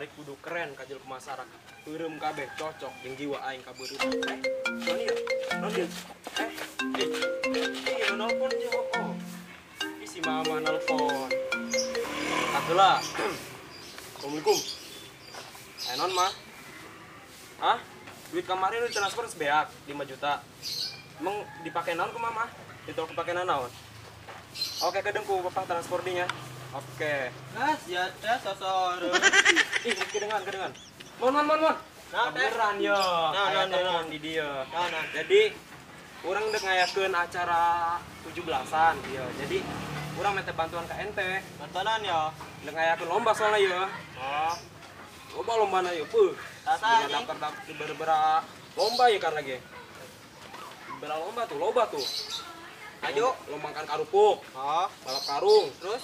bari kudu keren kajel ke masyarakat. Beureum kabeh cocok jeung jiwa aing ka beureum. Non ieu. Non ieu. Iya nelpon jo. Oh. Si mama nelpon. Kageula. Assalamualaikum. Non mah. Hah? Duit kemarin lu transfer sebeak 5 juta. Emang dipakai naon ku mama? Ditol kepake naon? Oke, kedengku bapak transfer dinya. Oke. Nah, jatah sosor. Ih, kedengan. Mon. Beneran yo. Nah, di dia. Nah. Jadi urang dek ngayakeun acara 17-an ieu. Jadi urang minta bantuan ka ente. Bantuanan ya. Dek ngayakeun lomba soalnya ieu. Oh, Lombana ieu, peuh. tata anjing. Daftar beberapa lomba ya kan lagi. Beberapa lomba tuh. Ayo, lombangkan karupuk, Oh, balap karung, terus?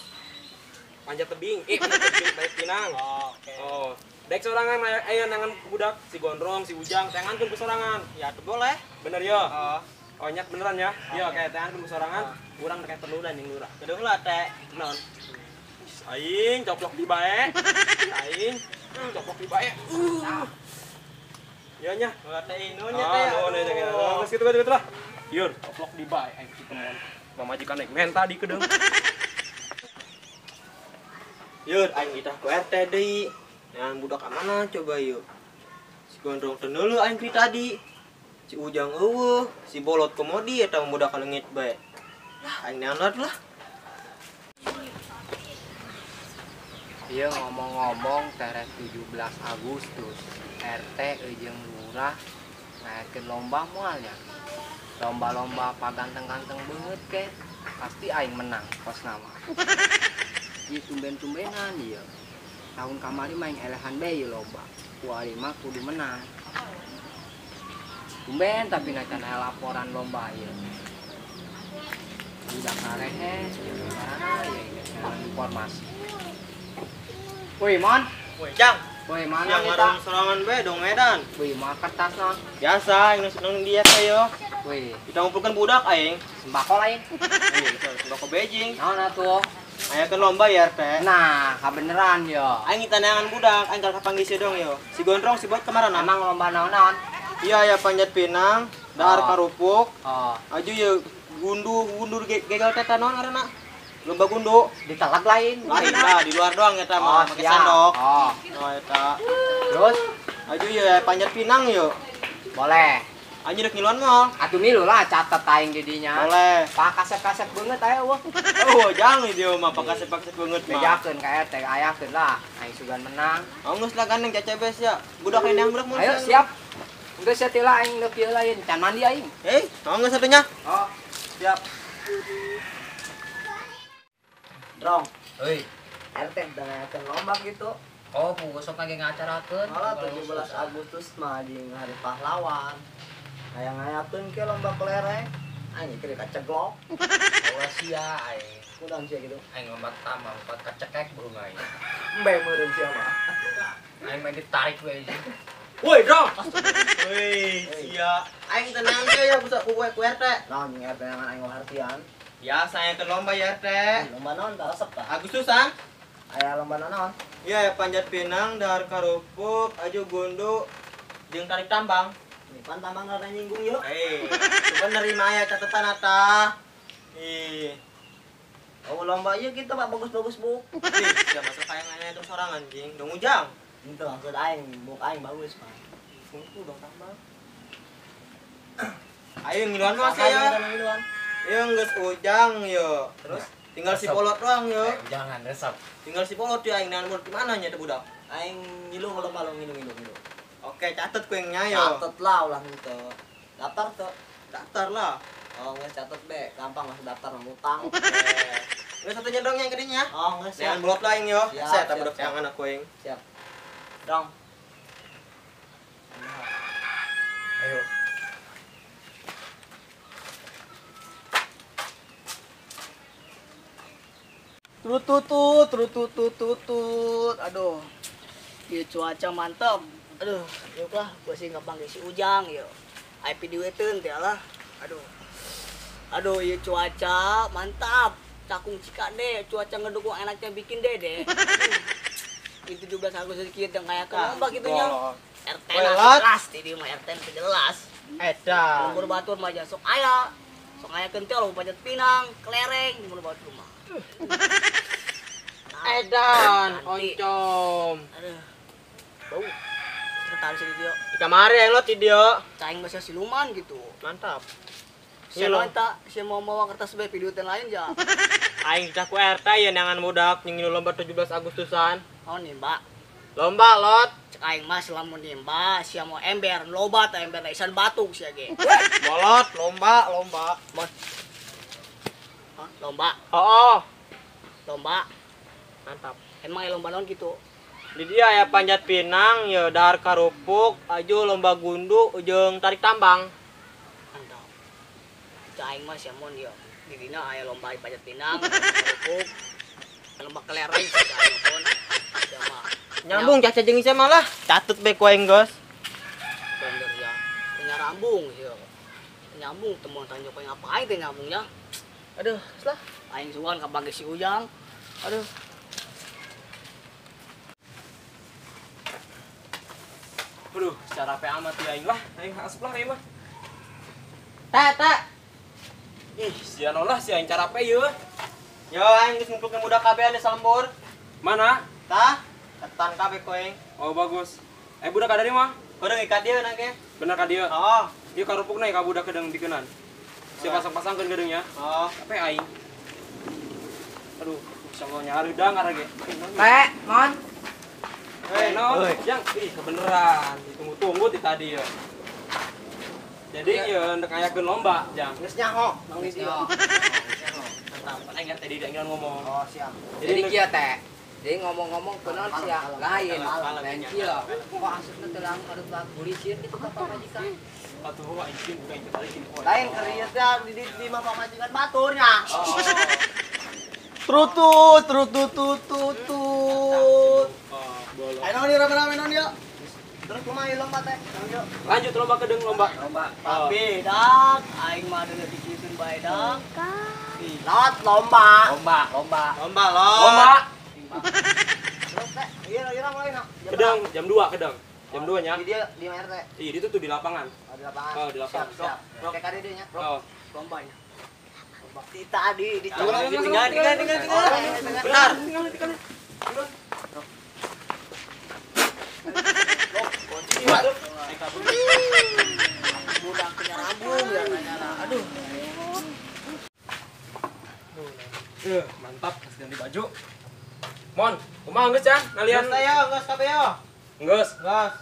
panjat tebing, panjat tebing balik pinang. Oh, oke. Oh, dek sorangan aya nangan budak si Gondrong, si Ujang, tengankeun ku sorangan. Ya, tuh boleh. Bener ya? Oh, Oh, nyak beneran ya? Iya, kayak tengankeun ku sorangan. Urang kayak perlu dan jeung lurah. gedung lah teh. Naon? Aing coplok di bae. Aing coplok di bae. Ya nya. Lah teh inunya teh. Nuhun ya jeung. Geus kitu lah. Yur, coplok di bae aing kitu mah. Pamajikan naik menta di kedeung. Yur, aing kita ku RT deui. Yang budak mana coba yuk. Si Gondrong teh neuleuh aing kri tadi. Si Ujang eueuh, si Bolot komodi eta budak kalengit bae. Lah, aing neanat lah. Iya ngomong-ngomong teres 17 Agustus RT jeung lurah ngayakeun lomba moalnya. Lomba-lomba apa ganteng-ganteng banget ke. Pasti aing menang pos nama. Ieu tumben-tumbenan ieu. Tahun kamari main elehan bae ieu lomba. Ku ari mah kudu menang. Tumben tapi nacan laporan lomba ieu. Budak ngarehe karena ya informasi. Woi, Mon. Woi, Jang. Woi, mana Yang kita? ngarung serangan bae dong Medan. Woi, mah kertas non. Biasa, aing seneng dia teh yo. Woi, Kita ngumpulkan budak aing. sembako lain. Sudah ke Beijing. Naon atuh? Ayakeun lomba ya teh. Nah, kabeneran yo. Aing tanangan budak, aing kalau kapanggih si dong yo. Si Gondrong si Bot kemarin Emang lomba naon-naon? Iya ya panjat pinang, dahar Oh. karupuk. Oh, Aju ya gundur gegal teh naon ngaranna? Lomba gundu. ditelag lain. Lain lah di luar doang eta Oh, mah pakai siap. sendok. Oh, Oh eta. terus Aju ya panjat pinang yo. boleh. Aju dek ngiluan mall. Atuh milu lah catet aing didinya. Boleh. Pak kasep-kasep banget aya wah. Oh, jangan dia mah pakai sepak banget mah. Bejakeun ka RT ayakeun lah. Aing sugan menang. Oh, geus lah gandeng cacebes ya. Budak ini yang budak mun. Ayo siap. Enggeus setilah aing neuk ieu lain. Can mandi aing. Mau geus satunya? Oh, siap. Drong, Heuy. RT udah ngayakeun lomba gitu. Oh, besok lagi ngacarakeun. Malah 17 Agustus mah di hari pahlawan. Kayak ngayakeun ke lomba kelereng. Anjing kira kaceglok. Awas sia aing. Kunaon sia gitu. Aing lomba tamang buat kacekek burung aing. Embe meureun sia mah. Aing main ditarik we. Woi, Drong. Woi, sia. Aing tenang teh ya budak ku RT. Naon jeung RT yang aing artian. Biasa yang ke lomba ya teh. Lomba naon tah resep tah? Agustusan. Aya lomba naon? Iya, panjat pinang, dahar karupuk, aju gundu, jeung tarik tambang. Ini pan tambang rada nyinggung yuk. Coba nerima ya catatan ata. Oh lomba ieu kita Pak bagus-bagus bu. Siapa masuk kayak nanya terus orang anjing, dong ujang. Itu maksud aing, buk aing bagus Pak. Tunggu dong tambang. Ayo ngiluan mas ya. Yang geus ujang yo. Terus tinggal si Polot doang yo. Jangan resep. Tinggal si Polot ya aing nanmur di mana nya teh budak. Aing ngilu kalau malu ngilu. Oke, catet ku yang nyayo. Catet lah ulah gitu. Daftar tuh. Daftar lah. Oh nggak catet be, gampang masuk daftar ngutang. Geus satunya dong yang gedenya. Oh nggak siap. Jangan bolot lain yo. Siap, Saya tak siap, budak siap. yang anak kuing. Siap. Dong. Ayo. Tutut. Aduh. Ieu cuaca mantap. Aduh, yuk lah, gua sih nggak panggil si Ujang, yuk. IP diweteun teh lah. Aduh, ieu cuaca mantap. Cakung Cikade, cuaca ngedukung enaknya bikin dede. Di 17 Agustus kieu teh kayak lomba kitu nya. Bolot. RT Bolot. jelas di dieu mah RT teh jelas. Edan. Umur batur mah aja sok aya. Sok aya kentel lo pajat pinang, kelereng umur batur mah. Edan, Nanti. oncom. Aduh. Bau. Tertarik sih dia. Di kamar ya lo tidio. Caing bahasa siluman gitu. Mantap. Saya Iya, lo. minta, saya mau bawa kertas bae video ten lain ja. Aing kita ku RT ya nangan budak nyingin lomba 17 Agustusan. Oh nih, Mbak. Lomba lot. Cek aing mah selamun nimba, sia mau ember, loba teh ember isan batu sia ge. Bolot, lomba. Hah, lomba, Oh, lomba. mantap. Emang lomba naon gitu? Di dia ya panjat pinang, ya dahar karupuk, aju lomba gundu, ujung tarik tambang. Mantap. Cek aing mah sia mun yo. Di dina aya lomba panjat pinang, kerupuk, lomba kelereng cek aing pun. Sia mah Nyambung caca jeung isa malah. Catut bae ku aing, Gos. bener ya. Punya rambung yo. Nyambung temuan tanya kau ngapain teh nyambungnya? Aduh, lah. Aing sugan ka bagi si Ujang. Aduh. Aduh, secara pe amat ya aing lah. Aing asup lah aing mah. Teh. Ih, sia naon lah si aing cara pe ieu. Yo aing geus ngumpulkeun budak kabeh anu salembur. Mana? Tah, ketan kabeh ku aing. Oh, bagus. Budak ada di mah? Urang ikat dieu na ge. Bener ka dieu? Oh, Ieu karupukna ka budak kedeung dikenan. Sia pasang-pasangkeun kedeungnya. oh. Tapi aing. Aduh, insyaallah nyareudang arage. Teh, Mon. No, yang ih kebeneran. Ditunggu-tunggu ti tadi ya. Jadi ya ndek ngayakeun lomba, Jang. Geus nyaho. Mang di dia. Mantap, aing tadi dia ngomong. Oh, siap. Jadi ndek- kieu teh. Jadi ngomong-ngomong kunaon sia lain. Lain kieu. Kok asupna teh langsung ada polisi gitu ka pamajikan. Atuh aing sih bukan itu tadi gini. Lain kerja teh di mah pamajikan baturnya. Oh. Trutut. Oh, bolong. Ayo di rame-rame non ya. Terus kumaha ieu lomba teh? Lanjut lomba kedeung lomba. Tapi dak aing mah deuleu dikieun bae dak. Lot lomba. Lomba. Lomba. Terus teh, ieu mulai na. Kedeung jam 2 kedeung. Jam 2 nya. Di dia di RT. Ih, itu tuh di lapangan. Oh, di lapangan. Oh, di lapangan. Siap. Kayak kade dieu nya. Oh. Lombanya. Di tadi di Tinggal. Benar. budak punya rambung ya nyala. Aduh. Mantap, pas ganti baju. Mon, kumaha geus ya? Ngalian. Geus kabeh yo. Geus. Geus.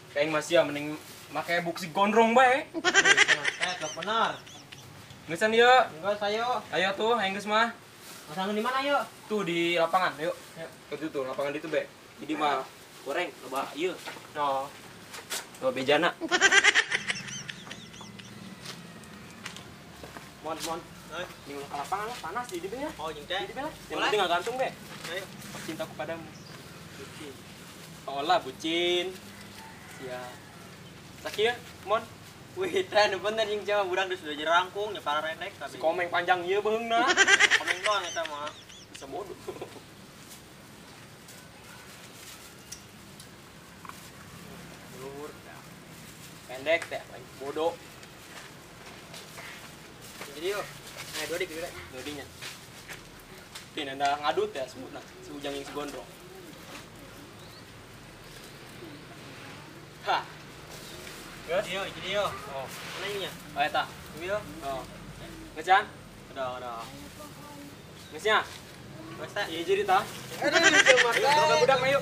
Kayak masih ya mending make buksi gondrong bae. Benar. Ngeusan ieu. Geus ayo. Ayo tuh, aing geus mah. Masang di mana yuk? Tuh di lapangan, yuk. Itu tuh lapangan itu, Be. Jadi mah goreng loba ieu. No. Loba bejana. Mon. Di lapangan lah, panas di dieu nya. Oh, jeung teh. Di dieu lah. Yang penting enggak gantung, Be. Ayo. Cintaku padamu. Bucin. Olah bucin. Siap. Sakieu, Mon. Wih, teh bener jeung Jawa budak geus sudah jerangkung nya para rendek Si kabeh. komeng panjang ieu beheungna. Komeng doang eta mah. Bisa bodoh. Luhur. Pendek teh, bodoh. Jadi yuk. Nah, dua dik gede. Dodinya. Tapi nanda ngadut ya sebutna, si Ujang yang si gondrong. Hah. Geus? Jadi yuk. Oh, Mana ininya? oh eta. Ini yuk. Oh. Ngecan? Ada. Ngesnya? Mas teh. Iya jadi tah. Aduh, cuma Ayo, budak budak ayo.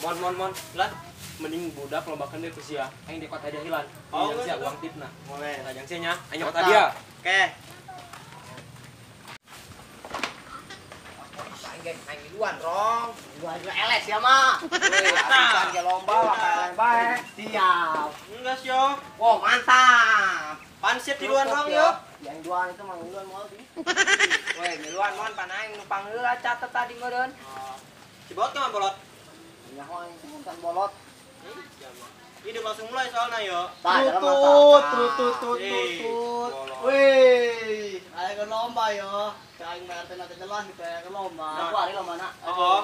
Mon. Lah, Mending budak lombakeun deui ku sia. Aing di kota jahilan. Oh, Yang sia gitu. uang tipna. boleh. Nah, yang sia nya, aing kota dia. Oke. Aing duluan, Rong. Gua juga eles ya mah. Abisan ke lomba bakal bae. Siap. Enggak sih yo. Wow, mantap. Pansit di luar Rong yuk. Yang duluan itu mah duluan moal sih. Weh, miluan mon panaing numpang heula catet tadi meureun. Si bolot ke bolot? Nyaho aing sebutan bolot. Ini langsung mulai soalnya yuk. Trutut. Bolot. Wih, ayo ke lomba yo. aing bayar teh nanti jelas gitu ya lomba. Nah. Aku hari lomba nak. Oh.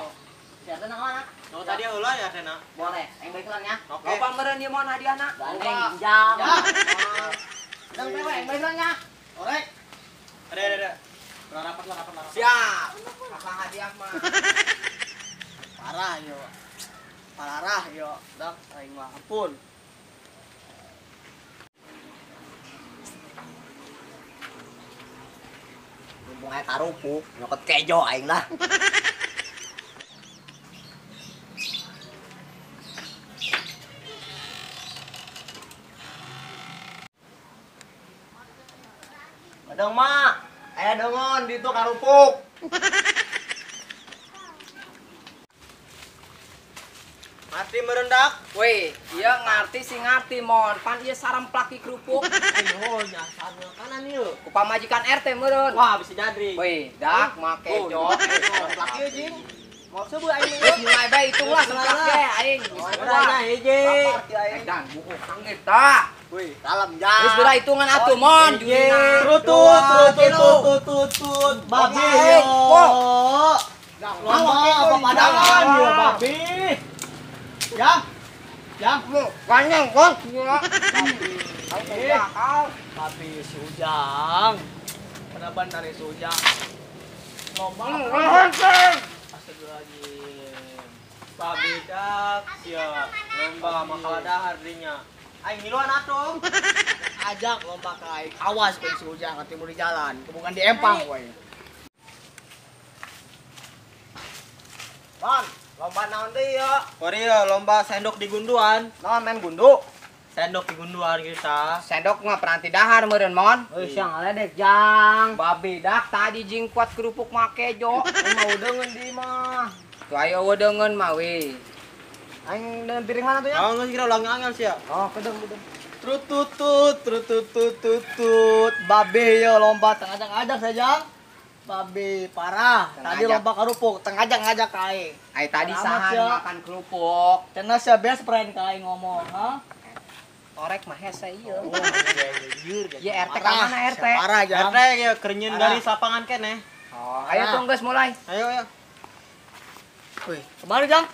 Siapa teh mana? Oh, tadi heula ya Tena. Boleh, aing balik ya. Oke. Loba meureun ieu mon hadiahna. Gandeng jam. Ya. Sedang pewe aing balik ya. Orek. Ada. Rapat. Siap. Kakak hadiah mah. Parah yo. Parah yo. Dak aing mah ampun. Mumpung aya karupuk, nyokot kejo aing lah. Badang mak. Aya dongon di itu karupuk. Mati merendak. Weh, ieu ngarti sih ngarti mon. Pan ieu saremplak ki kerupuk. Ayo nyasar kanan yuk. Ku pamajikan RT meureun. Wah, bisa jadi. Weh, dak make jo. Laki yuk, Jing. Mau sebu aing Geus mulai bae hitunglah semplak ge aing. Nah, hiji. Dan buku kanggit tah. Wih. Dalam Geus jam. geura hitungan atuh mon. Judina. Tutut. Babi Oke, yo. Lomba pemandangan yo, babi. Yang Kanyang kok. babi si Ujang. Penaban dari si Ujang. Lomba Astagfirullahaladzim. Babi dak sia. Lomba makalah dahar dinya. Aing ngiluan atuh. Ajak lomba ke aing. Awas kun si Ujang ke timur di jalan. Bukan di empang we. Mon, lomba naon deui ya? Wari ya lomba sendok di gunduan. Naon main gundu? Sendok di gunduan kita. Sendok mah peranti dahar meureun mon. Euy, siang aledek jang. Babi dak tadi jing kuat kerupuk make jo. Mau deungeun di mah. Tuh ayo wedeungeun mah we. Aing dengan piring mana tuh ya? Oh, geus kira ulang angel sia. Oh, kedeng. Trututut. Babi yo lomba tengajak-ajak saja. Babi parah. Tadi Tengajak. lomba karupuk tengajak-ngajak ke aing. Ai tadi Selamat, sahan ya. makan kerupuk. Cenah sia best friend ka aing ngomong, ha? Orek mah hese ieu. Jujur. Ye RT ka mana RT? Parah jang. RT ya kerenyeun Parah. garis lapangan keneh. Oh, ayo tong geus mulai. Ayo. Wih, kemana jang?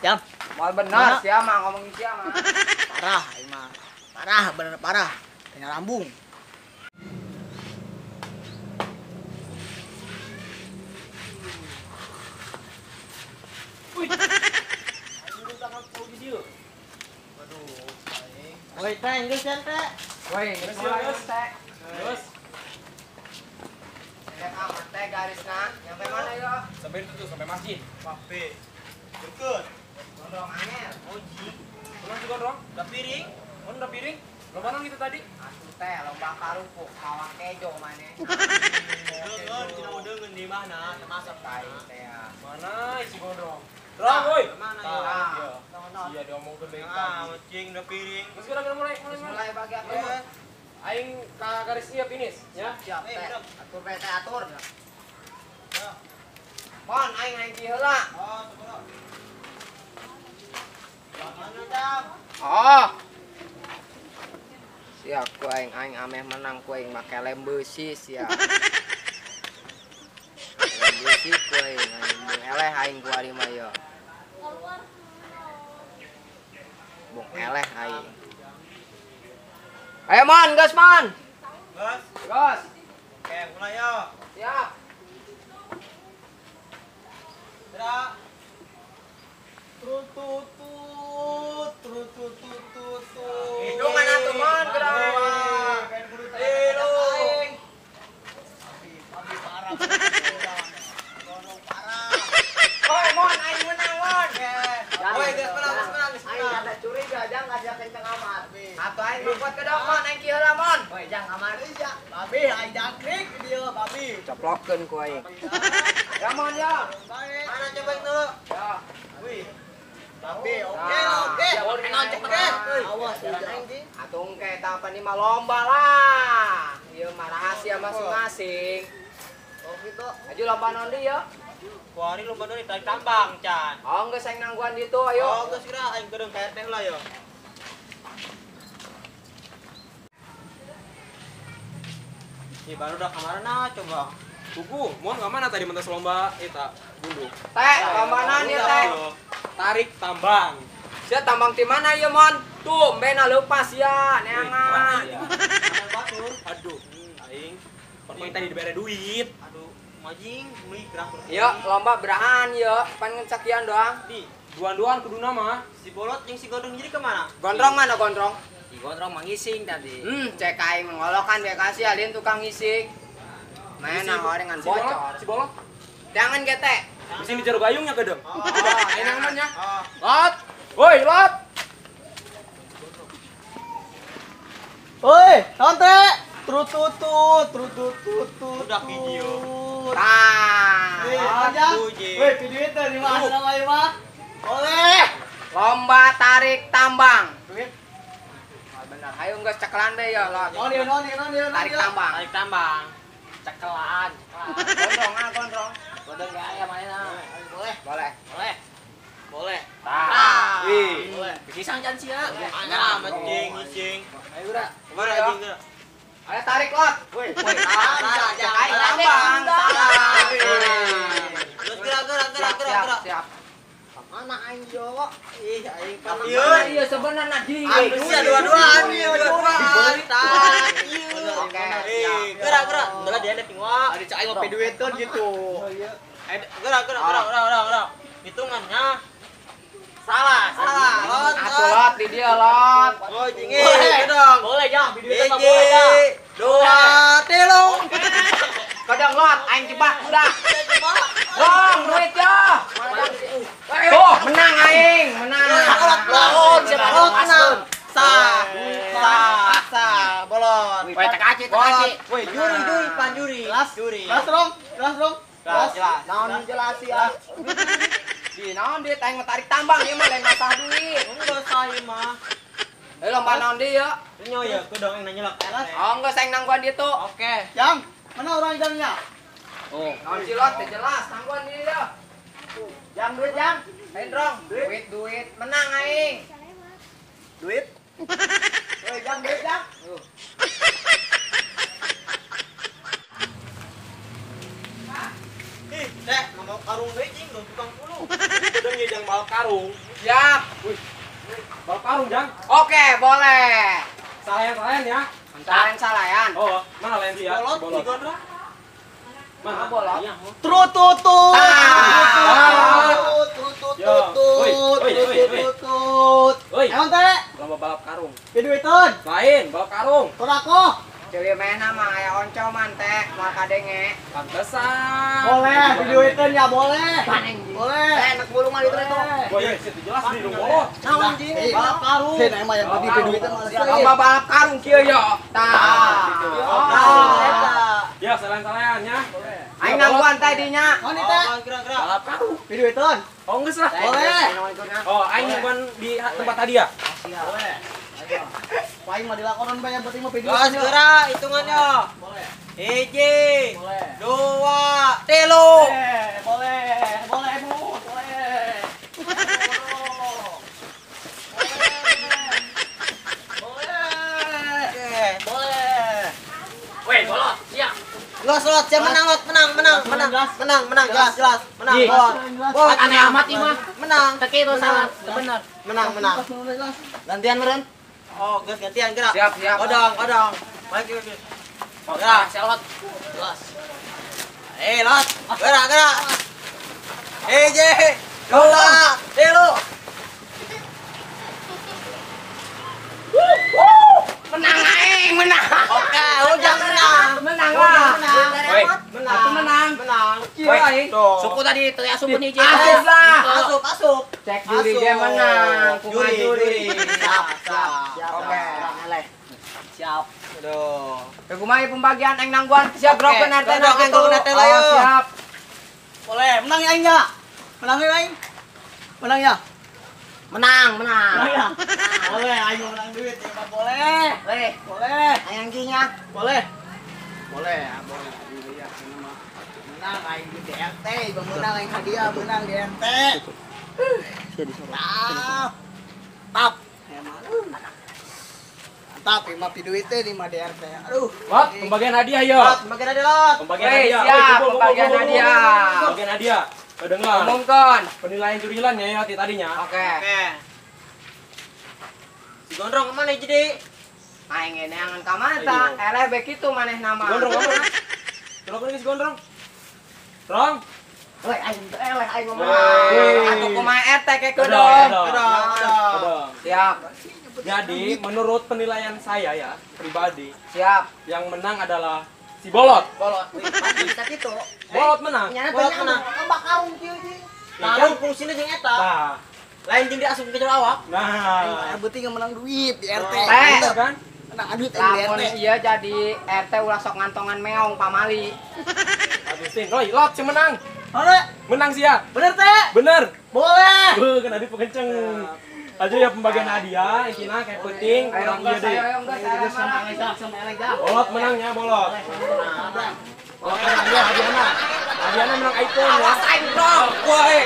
Jang, Moal Mana? bener sia mah ngomongin sia mah. parah aing mah. Parah, bener parah. Tengah lambung. Woi, teh, geus ya, teh. Woi, geus mulai geus teh. Terus Lihat amat teh garisna. Nyampe mana yo? sampai itu tuh sampai masjid. Babe. Deket. Gondrong angel. Oji. Pulang juga dong. Da piring. Udah piring. Lo mana gitu tadi? Atuh teh lomba karupuk mawang kejo maneh. Deungeun, cina mau deungeun di mana? Teu masak Tai tai. teh. Mana isi gondrong? Terang, woi. Mana Ah. ya? Iya, diomong ke Ah, cing da piring. Terus kita mulai. Geus mulai bagi aku. Eh, Aing ka garis iya finish, ya. Siap teh. bener. Atur teh atur. Ya. Mon aing hengki heula. Oh, sepuluh. Mana, Jang? Oh. Siap ku aing ameh menang ku aing make lem beusi sia. Lem beusi ku aing bung eleh aing ku ari mah yo. Bung eleh aing. Ayo mon, gas mon. Gas. Gas. Oke, mulai yo. Siap. Gerak. Trututut. Hitungan atuh mon, gerak. Tilu. Babi parah. Gondong parah. Oi mon, aing menang mon. Woi, geus menang. Aing ada curiga jang ngajak kenceng amat. Atuh aing mah kuat kedok mon, aing kieu heula mon. Woi, jang kamar deui jang. Babi aing jangkrik dia babi. Coplokkeun ku aing. Ya mon ya. Baik. Mana coba itu? Ya. Wih. Babi, oke Nah, lah, oke. siap, Boleh siap, cepet siap. deh. Awas jangan anjing. Atung ke tapan ini mah lomba lah. Ieu mah rahasia masing-masing. Oh gitu. Aju lomba non deui ya. Kuari lu bener tarik tambang, Can. Oh, geus aing nangguan ditu ayo. Oh, geus kira aing kedeung ka RT heula yo. Baru udah kemana coba? Kuku, mau nggak mana tadi mentas lomba eta bundu. Teh, lombanan ya teh. Tarik tambang. Sia tambang di mana ya mon? Tuh, mbena lepas ya, neangan. Aduh, aing. Permain tadi dibere duit. Aduh, majing, beli gerak. Yuk, lomba berahan yuk. Pan sekian doang. Di duan-duan kudu nama. Si bolot yang si gondrong jadi kemana? Gondrong mana gondrong? Di gondrong mangising tadi. Cek aing mengolokan dia kasih alin tukang ngisik. Mana orang dengan bocor. Si bolong. Jangan gete. Di sini jeruk gayungnya gedeng. Ini namanya. Lot. Woi, Lot. Woi, nonte. Trututut. Udah video. Tah. Woi, video itu di mana namanya, Pak? Boleh. Lomba tarik tambang. Duit. Benar. Ayo geus cekelan deh ya, Lot. Noni. Tarik tambang. Tarik tambang. Cekelan. Gondrong. Gondrong gak ayam mainan. Boleh. Boleh. Tah. Boleh. Pisang can sia. Mana majing, ngicing. Ayo udah. Kemana anjing gerak? Ayo tarik, Lot. Woi, Salah, cek aing tambang. Terus gerak. Siap. Mana aing jo? Ih, aing Iya, pamieun. iya sebenarnya di. Aduh, ya dua-duaan. Oke. Gerak. Udah dia ada pingwa. Ada cai ngopi duitan gitu. Gerak. Hitungannya. Salah. Lot. Atuh, Lot, di dia, Lot. Oh, jingin. Gedong. Boleh ya, video itu Hiji, boleh ya. dua, tilu. Kadang, Lot, aing jebak udah. Dong, duit ya. Tuh, menang aing, menang. Bolot menang. Sah. Bolot. Woi, tekaci, tekaci. Woi, juri, panjuri. Juri. Kelas dong. Jelas. Naon jelas ya. Di naon dia aing tarik tambang ieu mah lain masalah duit. Enggak saya mah. Lomba naon dia ya? Nyo ya, kedong yang nanya lah. Oh, enggak saing nangguan dia tuh. Oke. Yang mana orang jamnya? Oh. Naon si Lot teh jelas nangguan dia ya. Yang duit yang. Hendrong, duit menang aing. Duit. Woi, yang duit yang. Ih, Dek, ngomong karung beijing dong tukang puluh. Udah ngejang balap karung. Siap. Balap karung, Jang. Oke, boleh. Salayan ya. Salayan salayan. Oh, mana lain sih ya? Bolot, Bolot. si gondrong. Mana bolot? Trututut. Yo, woi. Woi. Emang teh, Lomba balap karung. video itu. Lain, balap karung. Torako. Ceuli mena mah aya oncom man teh, moal kadenge. Pantesan. Boleh, video itu ya boleh. Paneng. Boleh. Enak bulu mah itu itu. Woi, itu jelas di dong bolot. Naon anjing? Balap karung. Hei, emang yang tadi video itu malah Lomba balap karung kieu yo. Tah. Ya, salayan-salayannya. Aing nangguan teh dinya. Oh, ini teh. Gerak. Balap karung. Video itu. Oh, enggak lah. Boleh. Oh, aing bukan di tempat tadi ya? Boleh. Paling mah dilakonan banyak berarti mah video. Gas gerak, hitungannya. Boleh. Hiji, Boleh. dua, tilu. Boleh, Bu. Woi, bolot. Siap. Lot, siapa menang, Lot? Menang, jelas. Menang, Ji. Bolot. Aneh amat ieu mah. Menang. Teki itu salah. Bener. Menang. Gantian meren. Oh, gas gantian gerak. Siap. Odong. Lagi. Oh, gerak, selot. Jelas. Lot. Gerak. Hiji, dua, tilu. Menang aing, menang. Oke, Ujang menang. Menang lah. Woi, Aku menang. Kieu aing. Suku tadi teu asup hiji. Asup lah. Asup. Cek juri dia menang. Kumaha juri. Siap. Oke. Siap. Aduh. Kumaha pembagian aing nangguan. Siap Oke. drop ke nete Dodong, gitu. aing nete lah, yuk. Siap. Boleh, menang ya aing ya? Menang ya aing? Menang ya? Menang. Ya? Boleh, aing mau menang duit ya Pak. Boleh. Boleh. Ayang ginya. Boleh. Boleh. Dulu ya ini mah. Menang aing di DRT, Bang menang aing hadiah, menang di DRT. Tap. Ya malu. mantap mah piduitnya nih mah DRT. Aduh. Lot, pembagian hadiah yo. Lot, makin ada lot. Pembagian Weh, hadiah. siap, Woi, kumpul, pembagian kumpul, kumpul, hadiah. kumpul. Pembagian hadiah. Kau dengar? Umumkan. Penilaian jurilannya ya tadinya. Oke. Oke. Si gondrong kemana jadi? Aing ini angan ka mata. Eleh begitu maneh nama. Gondrong apa? Terus apa nih si gondrong? Rong. Woi, aing ngomong. Weh. Atuh kumaha RT ke Kedong, kedong. kedong. Kedong. Kedong. Siap. Jadi menurut penilaian saya ya pribadi, Siap. yang menang adalah si Bolot. Bolot. Wih, pasti bisa gitu. Bolot menang. Nyana Bolot tanya menang. lomba karung kieu sih. Karung fungsinya jeung eta. Nah, Lain jeung diasup ke awak. nah. Yang penting menang duit di RT. Bener kan? Menang duit di RT. Lamun iya jadi RT ulah sok ngantongan meong pamali. Agustin, Roy, Lot si menang. Mana? Menang sih ya. Bener teh? Bener. Boleh. Kan adit pekenceng. Aja ya pembagian hadiah, intinya kayak penting Ayo orang iya deh. enggak Sama Elek sama Elek dah. Bolot menangnya Bolot. Bolot menang dia hadiahnya. Hadiahnya menang iPhone ya. Woi,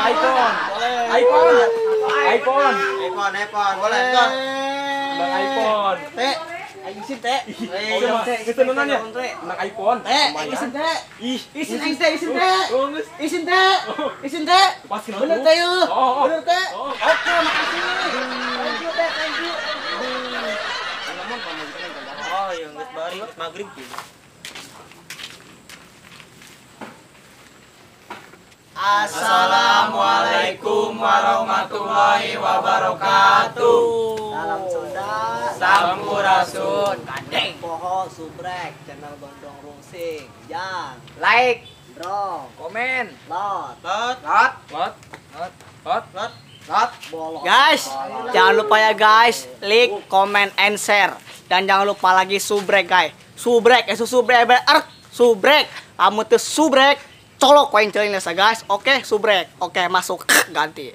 iPhone. iPhone. iPhone. iPhone. Boleh enggak? Menang iPhone. Teh. Aing isin teh. Coba, kita nonton ya. Menang iPhone. Teh, aing isin teh. Ih, Isin aing teh, isin teh. Oh, geus. Isin teh. Isin teh. Pasti Bener teh yeuh. Oh, Bener teh. oh. Oke, makasih. Thank you teh, thank you. Oh, yang geus bari magrib kieu. Assalamualaikum warahmatullahi wabarakatuh. Salam Sunda. Sampurasun. Gandeng. Poho subrek channel Gondrong Rungsing. Jang. Like, Drong. komen, Lot. Lot. lot, Lot. Lot. Lot. lot. Bolot. Guys, jangan lupa ya guys, like, comment, and share. Dan jangan lupa lagi subrek guys. Subrek, subrek. Kamu tuh subrek. Colok koin celing guys. Oke, subrek. Oke, masuk. Ganti.